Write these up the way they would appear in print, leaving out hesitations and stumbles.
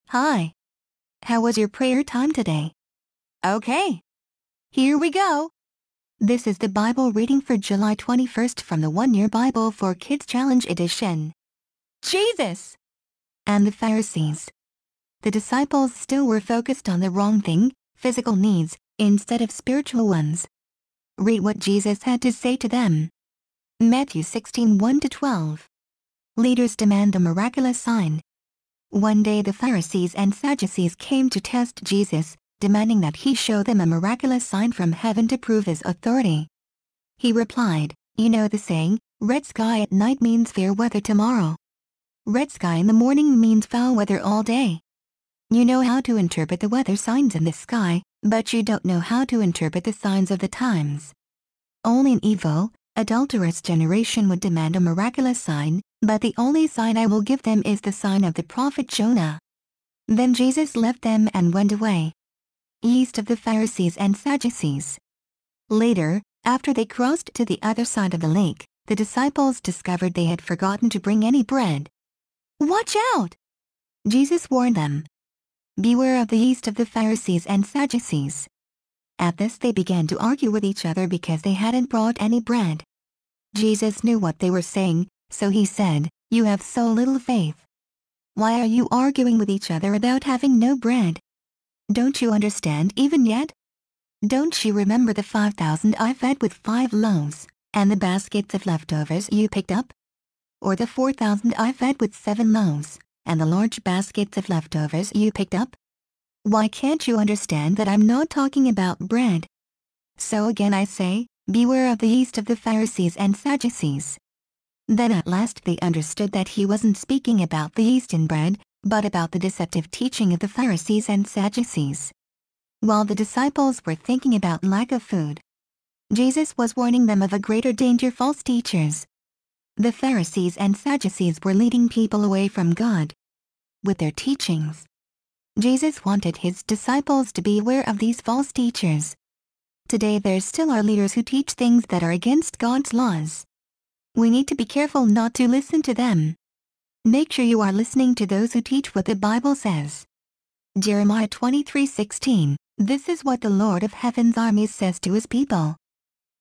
Hi. How was your prayer time today? Okay. Here we go. This is the Bible reading for July 21st from the One Year Bible for Kids Challenge Edition. Jesus! And the Pharisees. The disciples still were focused on the wrong thing, physical needs, instead of spiritual ones. Read what Jesus had to say to them. Matthew 16:1-12. Leaders demand a miraculous sign. One day the Pharisees and Sadducees came to test Jesus, demanding that he show them a miraculous sign from heaven to prove his authority. He replied, "You know the saying, red sky at night means fair weather tomorrow. Red sky in the morning means foul weather all day. You know how to interpret the weather signs in the sky, but you don't know how to interpret the signs of the times. Only an evil, adulterous generation would demand a miraculous sign, but the only sign I will give them is the sign of the prophet Jonah." Then Jesus left them and went away. East of the Pharisees and Sadducees. Later, after they crossed to the other side of the lake, the disciples discovered they had forgotten to bring any bread. "Watch out!" Jesus warned them. "Beware of the yeast of the Pharisees and Sadducees." At this they began to argue with each other because they hadn't brought any bread. Jesus knew what they were saying, so he said, "You have so little faith. Why are you arguing with each other about having no bread? Don't you understand even yet? Don't you remember the 5,000 I fed with 5 loaves, and the baskets of leftovers you picked up? Or the 4,000 I fed with 7 loaves, and the large baskets of leftovers you picked up? Why can't you understand that I'm not talking about bread? So again I say, beware of the yeast of the Pharisees and Sadducees." Then at last they understood that he wasn't speaking about the yeast in bread, but about the deceptive teaching of the Pharisees and Sadducees. While the disciples were thinking about lack of food, Jesus was warning them of a greater danger: false teachers. The Pharisees and Sadducees were leading people away from God with their teachings. Jesus wanted his disciples to be aware of these false teachers. Today there still are leaders who teach things that are against God's laws. We need to be careful not to listen to them. Make sure you are listening to those who teach what the Bible says. Jeremiah 23:16. This is what the Lord of Heaven's armies says to his people.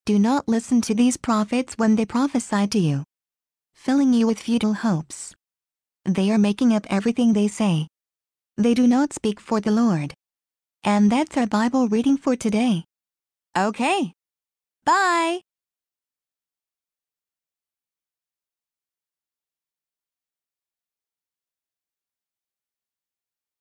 Do not listen to these prophets when they prophesy to you, filling you with futile hopes. They are making up everything they say. They do not speak for the Lord. And that's our Bible reading for today. Okay. Bye.